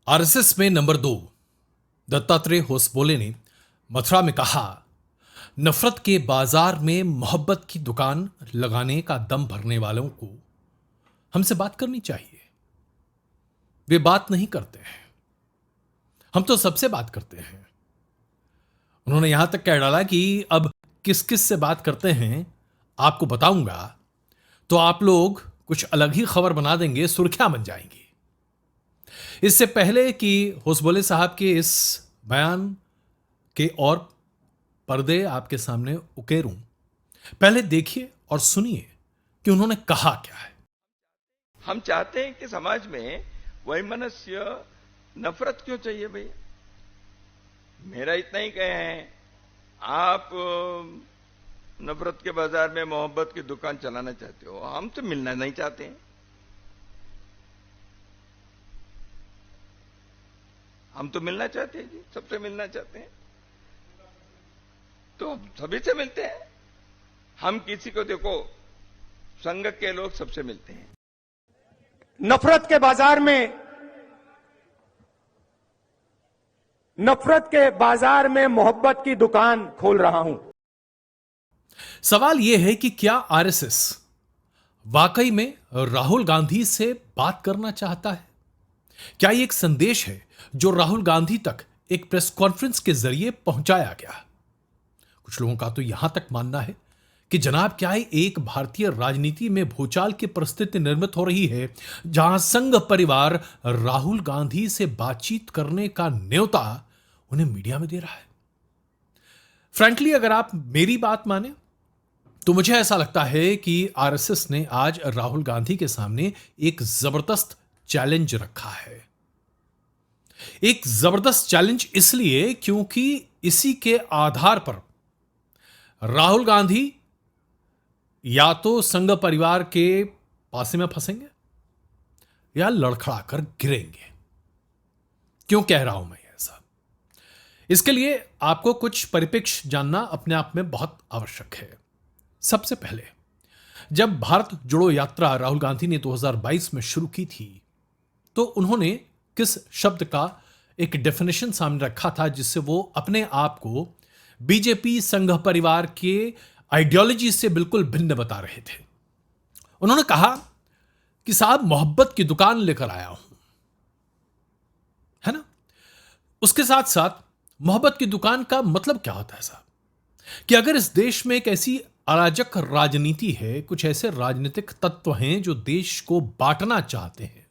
RSS में number 2 Dattatreya Hosabale ने मथुरा में कहा, नफरत के बाजार में मोहब्बत की दुकान लगाने का दम भरने वालों को हमसे बात करनी चाहिए। वे बात नहीं करते हैं, हम तो सबसे बात करते हैं। उन्होंने यहां तक कह डाला कि अब किस किस से बात करते हैं आपको बताऊंगा तो आप लोग कुछ अलग ही खबर बना देंगे, सुर्खियां बन जाएंगी। इससे पहले कि होसबोले साहब के इस बयान के और पर्दे आपके सामने उकेरूं, पहले देखिए और सुनिए कि उन्होंने कहा क्या है। हम चाहते हैं कि समाज में वैमनस्य, नफरत क्यों चाहिए भैया? मेरा इतना ही कहे हैं, आप नफरत के बाजार में मोहब्बत की दुकान चलाना चाहते हो, हम तो मिलना नहीं चाहते हैं। हम तो मिलना चाहते हैं जी, सबसे मिलना चाहते हैं, तो सभी से मिलते हैं। हम किसी को देखो, संघ के लोग सबसे मिलते हैं। नफरत के बाजार में मोहब्बत की दुकान खोल रहा हूं। सवाल यह है कि क्या आरएसएस वाकई में राहुल गांधी से बात करना चाहता है? क्या यह एक संदेश है जो राहुल गांधी तक एक प्रेस कॉन्फ्रेंस के जरिए पहुंचाया गया? कुछ लोगों का तो यहां तक मानना है कि जनाब क्या एक भारतीय राजनीति में भूचाल की परिस्थिति निर्मित हो रही है, जहां संघ परिवार राहुल गांधी से बातचीत करने का न्योता उन्हें मीडिया में दे रहा है। फ्रैंकली अगर आप मेरी बात माने तो मुझे ऐसा लगता है कि आरएसएस ने आज राहुल गांधी के सामने एक जबरदस्त चैलेंज रखा है। एक जबरदस्त चैलेंज इसलिए क्योंकि इसी के आधार पर राहुल गांधी या तो संघ परिवार के पासे में फंसेंगे या लड़खड़ाकर गिरेंगे। क्यों कह रहा हूं मैं ऐसा? इसके लिए आपको कुछ परिप्रेक्ष्य जानना अपने आप में बहुत आवश्यक है। सबसे पहले, जब भारत जोड़ो यात्रा राहुल गांधी ने 2022 में शुरू की थी तो उन्होंने किस शब्द का एक डेफिनेशन सामने रखा था जिससे वो अपने आप को बीजेपी संघ परिवार के आइडियोलॉजी से बिल्कुल भिन्न बता रहे थे। उन्होंने कहा कि साहब मोहब्बत की दुकान लेकर आया हूं, है ना? उसके साथ साथ मोहब्बत की दुकान का मतलब क्या होता है साहब? कि अगर इस देश में एक ऐसी अराजक राजनीति है, कुछ ऐसे राजनीतिक तत्व हैं जो देश को बांटना चाहते हैं,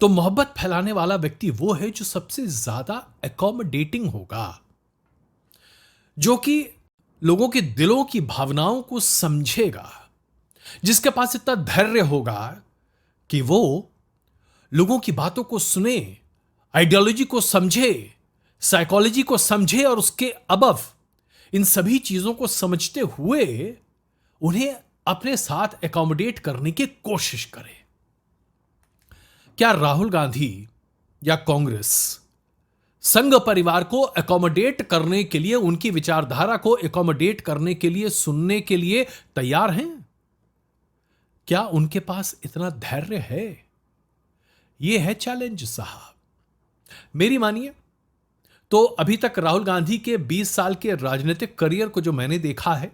तो मोहब्बत फैलाने वाला व्यक्ति वो है जो सबसे ज्यादा एकोमोडेटिंग होगा, जो कि लोगों के दिलों की भावनाओं को समझेगा, जिसके पास इतना धैर्य होगा कि वो लोगों की बातों को सुने, आइडियोलॉजी को समझे, साइकोलॉजी को समझे और उसके अबव इन सभी चीजों को समझते हुए उन्हें अपने साथ एकोमोडेट करने की कोशिश करे। क्या राहुल गांधी या कांग्रेस संघ परिवार को एकोमोडेट करने के लिए, उनकी विचारधारा को एकोमोडेट करने के लिए, सुनने के लिए तैयार हैं? क्या उनके पास इतना धैर्य है? यह है चैलेंज साहब। मेरी मानिए तो अभी तक राहुल गांधी के 20 साल के राजनीतिक करियर को जो मैंने देखा है,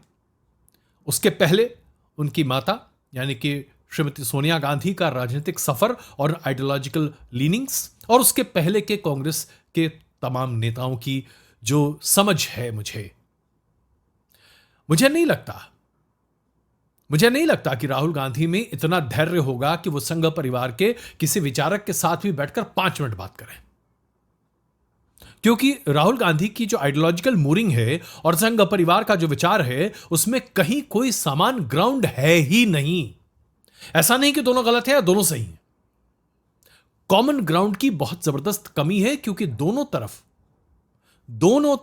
उसके पहले उनकी माता यानी कि श्रीमती सोनिया गांधी का राजनीतिक सफर और आइडियोलॉजिकल लीनिंग्स, और उसके पहले के कांग्रेस के तमाम नेताओं की जो समझ है, मुझे नहीं लगता कि राहुल गांधी में इतना धैर्य होगा कि वो संघ परिवार के किसी विचारक के साथ भी बैठकर 5 मिनट बात करें। क्योंकि राहुल गांधी की जो आइडियोलॉजिकल मूरिंग है और संघ परिवार का जो विचार है, उसमें कहीं कोई समान ग्राउंड है ही नहीं। ऐसा नहीं कि दोनों गलत है या दोनों सही हैं। कॉमन ग्राउंड की बहुत जबरदस्त कमी है क्योंकि दोनों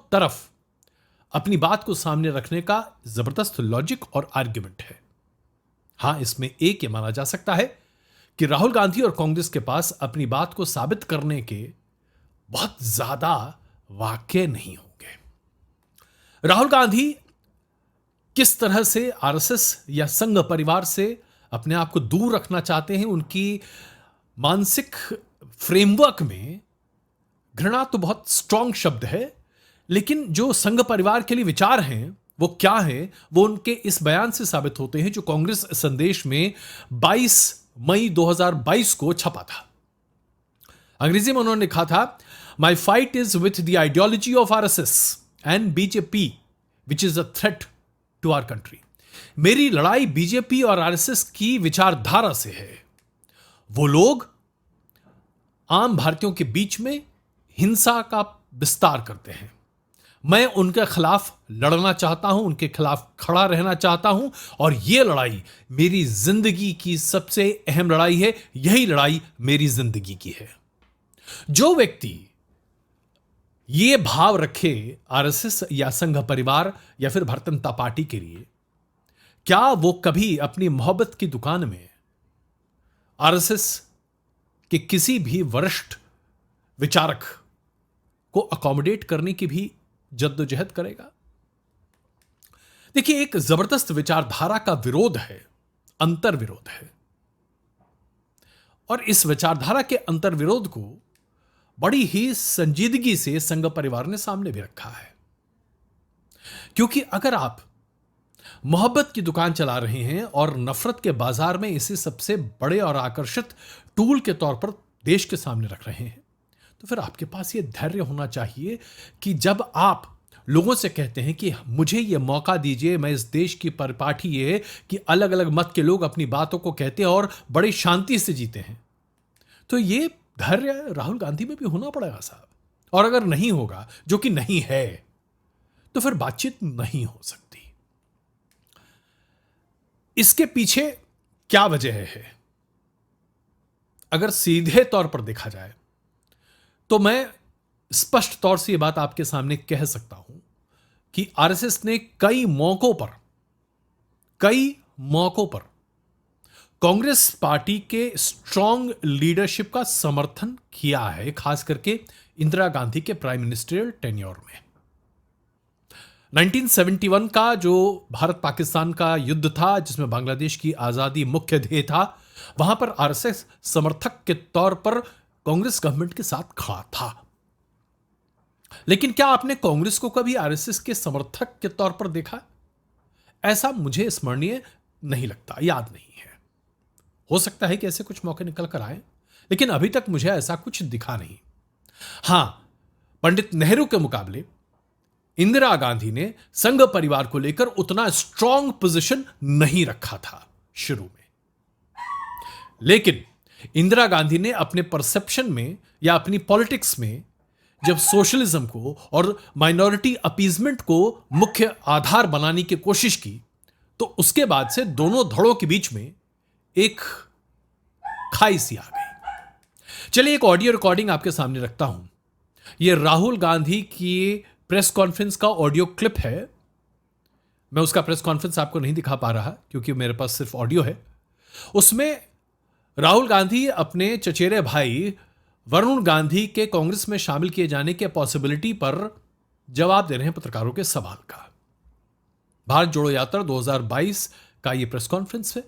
तरफ अपनी बात को सामने रखने का जबरदस्त लॉजिक और आर्ग्यूमेंट है। हां, इसमें एक ये माना जा सकता है कि राहुल गांधी और कांग्रेस के पास अपनी बात को साबित करने के बहुत ज्यादा वाक्य नहीं होंगे। राहुल गांधी किस तरह से आरएसएस या संघ परिवार से अपने आप को दूर रखना चाहते हैं, उनकी मानसिक फ्रेमवर्क में घृणा तो बहुत स्ट्रांग शब्द है, लेकिन जो संघ परिवार के लिए विचार हैं वो क्या है, वो उनके इस बयान से साबित होते हैं जो कांग्रेस संदेश में 22 मई 2022 को छपा था। अंग्रेजी में उन्होंने लिखा था, my fight is with the ideology of RSS and BJP which is a threat to our country. मेरी लड़ाई बीजेपी और आरएसएस की विचारधारा से है। वो लोग आम भारतीयों के बीच में हिंसा का विस्तार करते हैं। मैं उनके खिलाफ लड़ना चाहता हूं, उनके खिलाफ खड़ा रहना चाहता हूं, और यह लड़ाई मेरी जिंदगी की सबसे अहम लड़ाई है। यही लड़ाई मेरी जिंदगी की है। जो व्यक्ति ये भाव रखे आरएसएस या संघ परिवार या फिर भारतीय जनता पार्टी के लिए, क्या वो कभी अपनी मोहब्बत की दुकान में आरएसएस के किसी भी वरिष्ठ विचारक को अकोमोडेट करने की भी जद्दोजहद करेगा? देखिए, एक जबरदस्त विचारधारा का विरोध है, अंतर विरोध है, और इस विचारधारा के अंतर विरोध को बड़ी ही संजीदगी से संघ परिवार ने सामने भी रखा है। क्योंकि अगर आप मोहब्बत की दुकान चला रहे हैं और नफरत के बाजार में इसे सबसे बड़े और आकर्षित टूल के तौर पर देश के सामने रख रहे हैं, तो फिर आपके पास यह धैर्य होना चाहिए कि जब आप लोगों से कहते हैं कि मुझे यह मौका दीजिए, मैं इस देश की परिपाटी ये है कि अलग अलग मत के लोग अपनी बातों को कहते हैं और बड़ी शांति से जीते हैं, तो यह धैर्य राहुल गांधी में भी होना पड़ेगा साहब। और अगर नहीं होगा, जो कि नहीं है, तो फिर बातचीत नहीं हो सकती। इसके पीछे क्या वजह है? अगर सीधे तौर पर देखा जाए तो मैं स्पष्ट तौर से यह बात आपके सामने कह सकता हूं कि आरएसएस ने कई मौकों पर कांग्रेस पार्टी के स्ट्रांग लीडरशिप का समर्थन किया है, खास करके इंदिरा गांधी के प्राइम मिनिस्ट्रियल टेन्योर में। 1971 का जो भारत पाकिस्तान का युद्ध था, जिसमें बांग्लादेश की आजादी मुख्य ध्येय था, वहां पर आरएसएस समर्थक के तौर पर कांग्रेस गवर्नमेंट के साथ खड़ा था। लेकिन क्या आपने कांग्रेस को कभी आरएसएस के समर्थक के तौर पर देखा? ऐसा मुझे स्मरणीय नहीं लगता, याद नहीं है। हो सकता है कि ऐसे कुछ मौके निकल कर आए, लेकिन अभी तक मुझे ऐसा कुछ दिखा नहीं। हां, पंडित नेहरू के मुकाबले इंदिरा गांधी ने संघ परिवार को लेकर उतना स्ट्रांग पोजीशन नहीं रखा था शुरू में, लेकिन इंदिरा गांधी ने अपने परसेप्शन में या अपनी पॉलिटिक्स में जब सोशलिज्म को और माइनॉरिटी अपीजमेंट को मुख्य आधार बनाने की कोशिश की, तो उसके बाद से दोनों धड़ों के बीच में एक खाई सी आ गई। चलिए, एक ऑडियो रिकॉर्डिंग आपके सामने रखता हूं। यह राहुल गांधी की प्रेस कॉन्फ्रेंस का ऑडियो क्लिप है। मैं उसका प्रेस कॉन्फ्रेंस आपको नहीं दिखा पा रहा क्योंकि मेरे पास सिर्फ ऑडियो है। उसमें राहुल गांधी अपने चचेरे भाई वरुण गांधी के कांग्रेस में शामिल किए जाने के पॉसिबिलिटी पर जवाब दे रहे हैं पत्रकारों के सवाल का। भारत जोड़ो यात्रा 2022 का यह प्रेस कॉन्फ्रेंस है,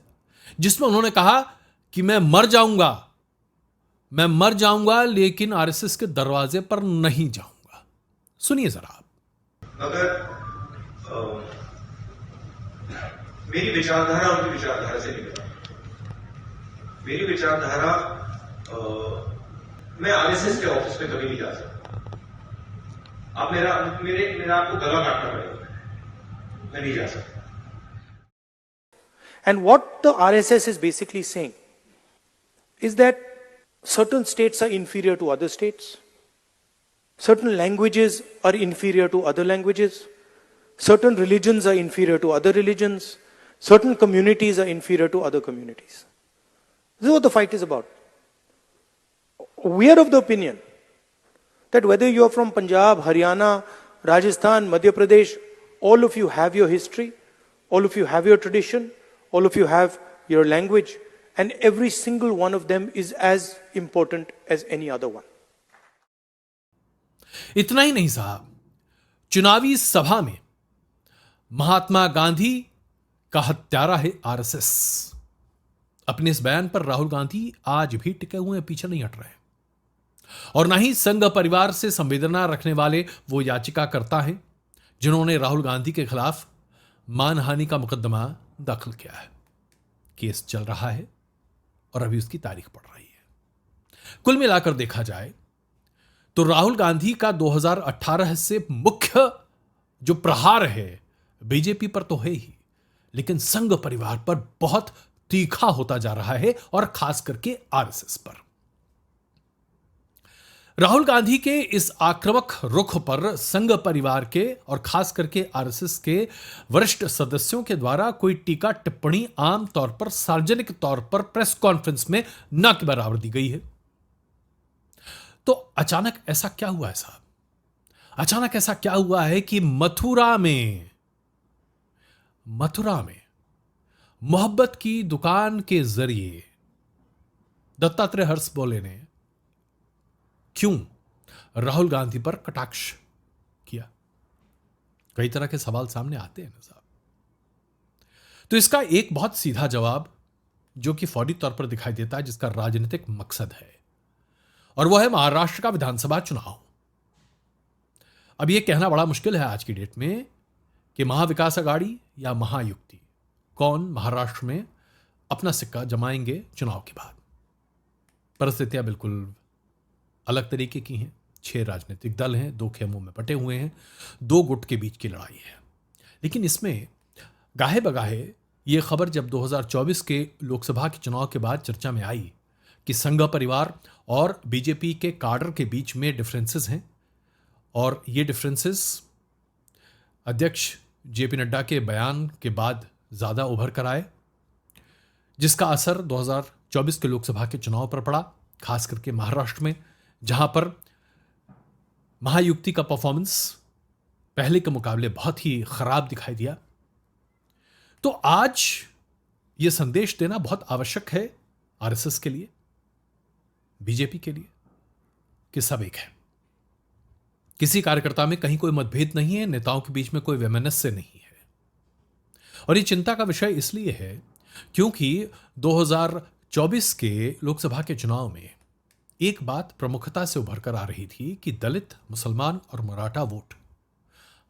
जिसमें उन्होंने कहा कि मैं मर जाऊंगा लेकिन आरएसएस के दरवाजे पर नहीं जाऊंगा। सुनिए जरा आप। अगर मेरी विचारधारा उनकी विचारधारा से निकला, मेरी विचारधारा मैं आरएसएस के ऑफिस में कभी नहीं जा सकता। आप मेरा आपको गला काटना पड़ेगा, मैं नहीं जा सकता। And what the RSS is basically saying is that certain states are inferior to other states, certain languages are inferior to other languages, certain religions are inferior to other religions, certain communities are inferior to other communities. This is what the fight is about. We are of the opinion that whether you are from Punjab, Haryana, Rajasthan, Madhya Pradesh, all of you have your history, all of you have your tradition, all of you have your language, and every single one of them is as important as any other one. इतना ही नहीं साहब, चुनावी सभा में महात्मा गांधी का हत्यारा है RSS. अपने इस बयान पर राहुल गांधी आज भी टिके हुए हैं, पीछे नहीं हट रहे हैं। और ना ही संघ परिवार से संवेदना रखने वाले वो याचिकाकर्ता हैं जिन्होंने राहुल गांधी के खिलाफ मानहानि का मुकदमा दाखिल किया है। केस चल रहा है और अभी उसकी तारीख पड़ रही है। कुल मिलाकर देखा जाए तो राहुल गांधी का 2018 से मुख्य जो प्रहार है बीजेपी पर तो है ही, लेकिन संघ परिवार पर बहुत तीखा होता जा रहा है और खास करके आरएसएस पर। राहुल गांधी के इस आक्रामक रुख पर संघ परिवार के और खास करके आरएसएस के वरिष्ठ सदस्यों के द्वारा कोई टीका टिप्पणी आम तौर पर सार्वजनिक तौर पर प्रेस कॉन्फ्रेंस में न के बराबर दी गई है। तो अचानक ऐसा क्या हुआ है साहब? अचानक ऐसा क्या हुआ है कि मथुरा में मोहब्बत की दुकान के जरिए दत्तात्रेय हर्षबोले ने क्यों राहुल गांधी पर कटाक्ष किया? कई तरह के सवाल सामने आते हैं ना साहब। तो इसका एक बहुत सीधा जवाब जो कि फौरी तौर पर दिखाई देता है, जिसका राजनीतिक मकसद है, और वह है महाराष्ट्र का विधानसभा चुनाव। अब यह कहना बड़ा मुश्किल है आज की डेट में कि महाविकास अघाड़ी या महायुक्ति कौन महाराष्ट्र में अपना सिक्का जमाएंगे चुनाव के बाद। परिस्थितियां बिल्कुल अलग तरीके की हैं। 6 राजनीतिक दल हैं, 2 खेमों में बटे हुए हैं, 2 गुट के बीच की लड़ाई है। लेकिन इसमें गाहे बगाहे ये खबर जब 2024 के लोकसभा के चुनाव के बाद चर्चा में आई कि संघ परिवार और बीजेपी के काडर के बीच में डिफरेंसेस हैं, और ये डिफरेंसेस अध्यक्ष जेपी नड्डा के बयान के बाद ज़्यादा उभर कर आए, जिसका असर 2024 के लोकसभा के चुनाव पर पड़ा, खास करके महाराष्ट्र में, जहां पर महायुक्ति का परफॉर्मेंस पहले के मुकाबले बहुत ही खराब दिखाई दिया। तो आज यह संदेश देना बहुत आवश्यक है आरएसएस के लिए, बीजेपी के लिए, कि सब एक है। किसी कार्यकर्ता में कहीं कोई मतभेद नहीं है, नेताओं के बीच में कोई वैमनस्य नहीं है। और यह चिंता का विषय इसलिए है क्योंकि 2024 के लोकसभा के चुनाव में एक बात प्रमुखता से उभर कर आ रही थी कि दलित, मुसलमान और मराठा वोट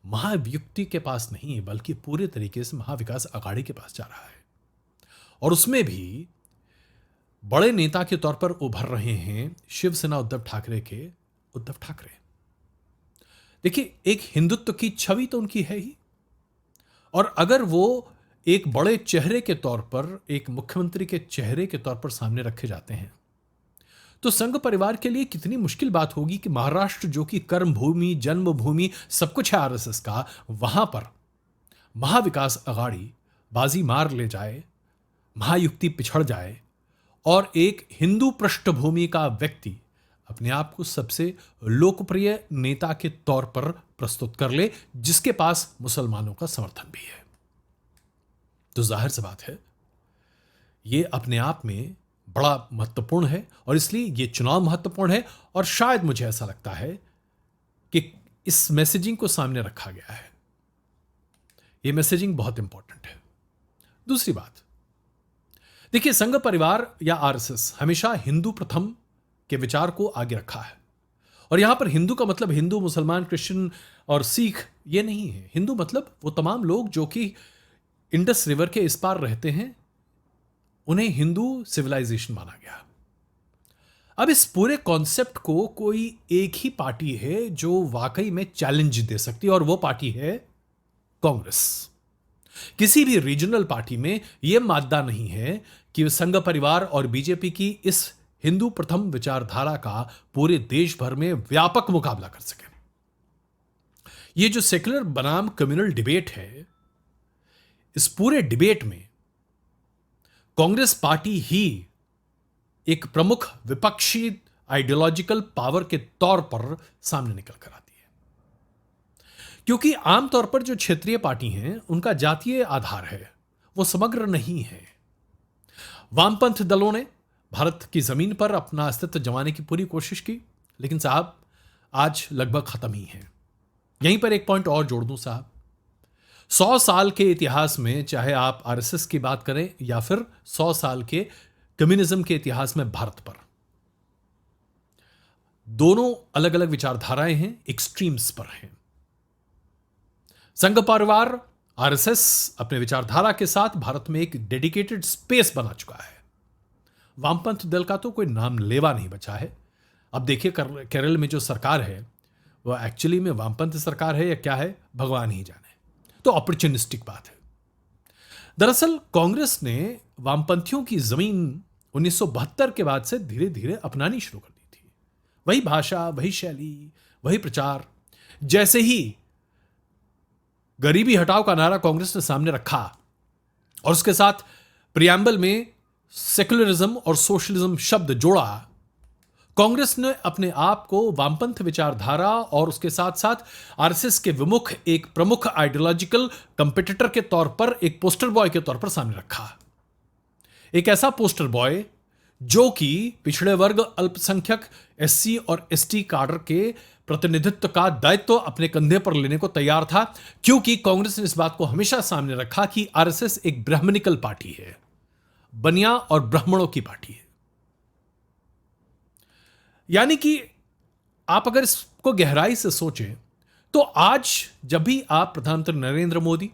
महायुक्ति के पास नहीं बल्कि पूरे तरीके से महाविकास अघाड़ी के पास जा रहा है। और उसमें भी बड़े नेता के तौर पर उभर रहे हैं शिवसेना उद्धव ठाकरे के उद्धव ठाकरे। देखिए, एक हिंदुत्व की छवि तो उनकी है ही, और अगर वो एक बड़े चेहरे के तौर पर, एक मुख्यमंत्री के चेहरे के तौर पर सामने रखे जाते हैं, तो संघ परिवार के लिए कितनी मुश्किल बात होगी कि महाराष्ट्र, जो कि कर्मभूमि, जन्मभूमि, सब कुछ है आरएसएस का, वहां पर महाविकास अघाड़ी बाजी मार ले जाए, महायुक्ति पिछड़ जाए, और एक हिंदू पृष्ठभूमि का व्यक्ति अपने आप को सबसे लोकप्रिय नेता के तौर पर प्रस्तुत कर ले, जिसके पास मुसलमानों का समर्थन भी है। तो जाहिर सी बात है, यह अपने आप में बड़ा महत्वपूर्ण है, और इसलिए यह चुनाव महत्वपूर्ण है। और शायद मुझे ऐसा लगता है कि इस मैसेजिंग को सामने रखा गया है। यह मैसेजिंग बहुत इंपॉर्टेंट है। दूसरी बात, देखिए, संघ परिवार या आरएसएस हमेशा हिंदू प्रथम के विचार को आगे रखा है। और यहां पर हिंदू का मतलब हिंदू, मुसलमान, क्रिश्चियन और सिख ये नहीं है। हिंदू मतलब वो तमाम लोग जो कि इंडस रिवर के इस पार रहते हैं, उन्हें हिंदू सिविलाइजेशन माना गया। अब इस पूरे कॉन्सेप्ट को कोई एक ही पार्टी है जो वाकई में चैलेंज दे सकती है, और वो पार्टी है कांग्रेस। किसी भी रीजनल पार्टी में यह मादा नहीं है कि संघ परिवार और बीजेपी की इस हिंदू प्रथम विचारधारा का पूरे देश भर में व्यापक मुकाबला कर सके। यह जो सेक्युलर बनाम कम्युनल डिबेट है, इस पूरे डिबेट में कांग्रेस पार्टी ही एक प्रमुख विपक्षी आइडियोलॉजिकल पावर के तौर पर सामने निकल कर आती है। क्योंकि आमतौर पर जो क्षेत्रीय पार्टी हैं, उनका जातीय आधार है, वो समग्र नहीं है। वामपंथ दलों ने भारत की जमीन पर अपना अस्तित्व जमाने की पूरी कोशिश की, लेकिन साहब आज लगभग खत्म ही है। यहीं पर एक पॉइंट और जोड़ दूं साहब, 100 साल के इतिहास में, चाहे आप आरएसएस की बात करें या फिर 100 साल के कम्युनिज्म के इतिहास में भारत पर, दोनों अलग अलग विचारधाराएं हैं, एक्सट्रीम्स पर हैं। संघ परिवार आरएसएस अपने विचारधारा के साथ भारत में एक डेडिकेटेड स्पेस बना चुका है। वामपंथ दल का तो कोई नाम लेवा नहीं बचा है। अब देखिए केरल में जो सरकार है वो एक्चुअली में वामपंथ सरकार है या क्या है, भगवान ही जाने। तो अपॉर्चुनिस्टिक बात है। दरअसल कांग्रेस ने वामपंथियों की जमीन 1972 के बाद से धीरे धीरे अपनानी शुरू कर दी थी। वही भाषा, वही शैली, वही प्रचार। जैसे ही गरीबी हटाओ का नारा कांग्रेस ने सामने रखा और उसके साथ प्रियम्बल में सेक्युलरिज्म और सोशलिज्म शब्द जोड़ा, कांग्रेस ने अपने आप को वामपंथ विचारधारा और उसके साथ साथ आरएसएस के विमुख एक प्रमुख आइडियोलॉजिकल कंपिटिटर के तौर पर, एक पोस्टर बॉय के तौर पर सामने रखा। एक ऐसा पोस्टर बॉय जो कि पिछड़े वर्ग, अल्पसंख्यक, एससी और एसटी काडर के प्रतिनिधित्व का दायित्व अपने कंधे पर लेने को तैयार था, क्योंकि कांग्रेस ने इस बात को हमेशा सामने रखा कि आरएसएस एक ब्राह्मणिकल पार्टी है, बनिया और ब्राह्मणों की पार्टी है। यानी कि आप अगर इसको गहराई से सोचें तो आज जब भी आप प्रधानमंत्री नरेंद्र मोदी,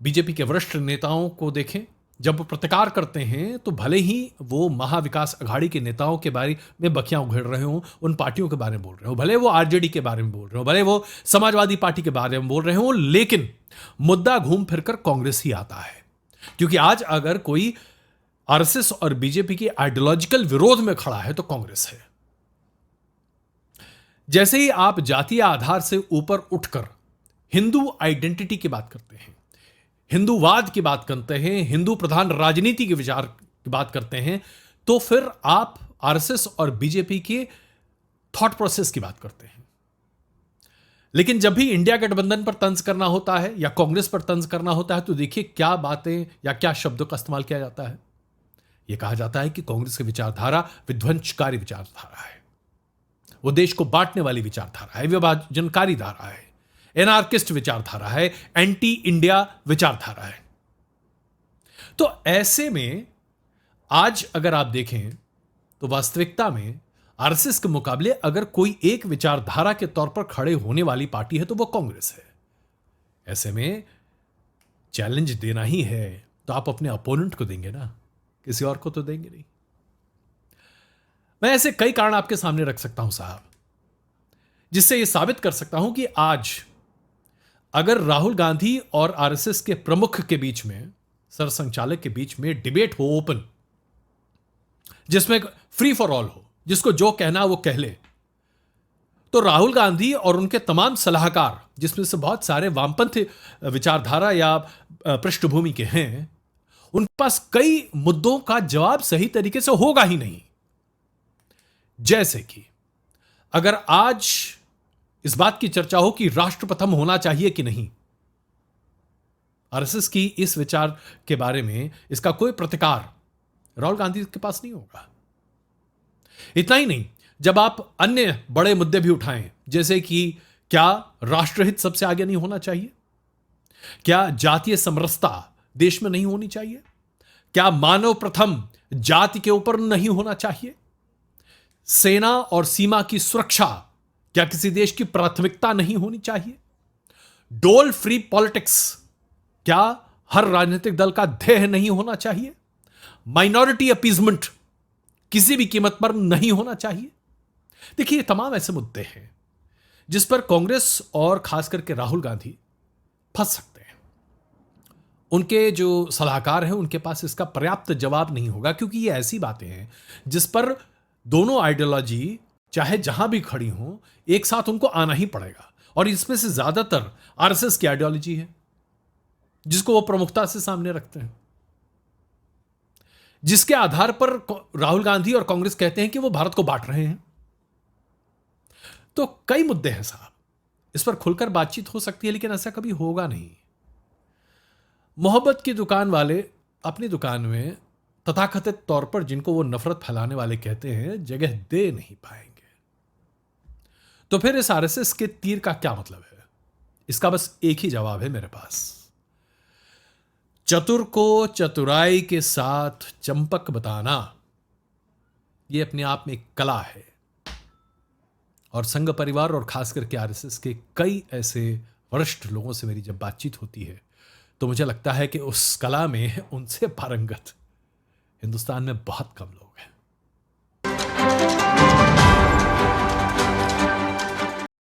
बीजेपी के वरिष्ठ नेताओं को देखें, जब वो प्रतिकार करते हैं तो भले ही वो महाविकास अघाड़ी के नेताओं के बारे में बखियां उघेड़ रहे हों, उन पार्टियों के बारे में बोल रहे हो, भले वो आरजेडी के बारे में बोल रहे हो, भले वो समाजवादी पार्टी के बारे में बोल रहे हो, लेकिन मुद्दा घूम फिरकर कांग्रेस ही आता है। क्योंकि आज अगर कोई आरएसएस और बीजेपी के आइडियोलॉजिकल विरोध में खड़ा है तो कांग्रेस है। जैसे ही आप जातीय आधार से ऊपर उठकर हिंदू आइडेंटिटी की बात करते हैं, हिंदूवाद की बात करते हैं, हिंदू प्रधान राजनीति के विचार की बात करते हैं, तो फिर आप आरएसएस और बीजेपी के थॉट प्रोसेस की बात करते हैं। लेकिन जब भी इंडिया गठबंधन पर तंज करना होता है या कांग्रेस पर तंज करना होता है तो देखिए क्या बातें या क्या शब्दों का इस्तेमाल किया जाता है। यह कहा जाता है कि कांग्रेस की विचारधारा विध्वंसकारी विचारधारा है, वो देश को बांटने वाली विचारधारा है, विभाजनकारी धारा है, एनार्किस्ट विचारधारा है, एंटी इंडिया विचारधारा है। तो ऐसे में आज अगर आप देखें तो वास्तविकता में आरएसएस के मुकाबले अगर कोई एक विचारधारा के तौर पर खड़े होने वाली पार्टी है तो वो कांग्रेस है। ऐसे में चैलेंज देना ही है तो आप अपने अपोनेंट को देंगे ना, किसी और को तो देंगे नहीं। मैं ऐसे कई कारण आपके सामने रख सकता हूं साहब, जिससे यह साबित कर सकता हूं कि आज अगर राहुल गांधी और आरएसएस के प्रमुख के बीच में, सरसंघचालक के बीच में डिबेट हो ओपन, जिसमें फ्री फॉर ऑल हो, जिसको जो कहना वो कह ले, तो राहुल गांधी और उनके तमाम सलाहकार, जिसमें से बहुत सारे वामपंथी विचारधारा या पृष्ठभूमि के हैं, उनके पास कई मुद्दों का जवाब सही तरीके से होगा ही नहीं। जैसे कि अगर आज इस बात की चर्चा हो कि राष्ट्र प्रथम होना चाहिए कि नहीं, आरएसएस की इस विचार के बारे में इसका कोई प्रतिकार राहुल गांधी के पास नहीं होगा। इतना ही नहीं, जब आप अन्य बड़े मुद्दे भी उठाएं, जैसे कि क्या राष्ट्रहित सबसे आगे नहीं होना चाहिए, क्या जातीय समरसता देश में नहीं होनी चाहिए, क्या मानव प्रथम जाति के ऊपर नहीं होना चाहिए, सेना और सीमा की सुरक्षा क्या किसी देश की प्राथमिकता नहीं होनी चाहिए, डोल फ्री पॉलिटिक्स क्या हर राजनीतिक दल का ध्येय नहीं होना चाहिए, माइनॉरिटी अपीजमेंट किसी भी कीमत पर नहीं होना चाहिए। देखिए, तमाम ऐसे मुद्दे हैं जिस पर कांग्रेस और खास करके राहुल गांधी फंस सकते हैं। उनके जो सलाहकार हैं उनके पास इसका पर्याप्त जवाब नहीं होगा, क्योंकि ये ऐसी बातें हैं जिस पर दोनों आइडियोलॉजी चाहे जहां भी खड़ी हो, एक साथ उनको आना ही पड़ेगा। और इसमें से ज्यादातर आरएसएस की आइडियोलॉजी है जिसको वो प्रमुखता से सामने रखते हैं, जिसके आधार पर राहुल गांधी और कांग्रेस कहते हैं कि वो भारत को बांट रहे हैं। तो कई मुद्दे हैं साहब, इस पर खुलकर बातचीत हो सकती है, लेकिन ऐसा कभी होगा नहीं। मोहब्बत की दुकान वाले अपनी दुकान में तथाकथित तौर पर जिनको वो नफरत फैलाने वाले कहते हैं, जगह दे नहीं पाएंगे। तो फिर इस आरएसएस के तीर का क्या मतलब है? इसका बस एक ही जवाब है मेरे पास। चतुर को चतुराई के साथ चंपक बताना, यह अपने आप में एक कला है। और संघ परिवार और खास करके आरएसएस के कई ऐसे वरिष्ठ लोगों से मेरी जब बातचीत होती है तो मुझे लगता है कि उस कला में उनसे पारंगत हिंदुस्तान में बहुत कम लोग हैं।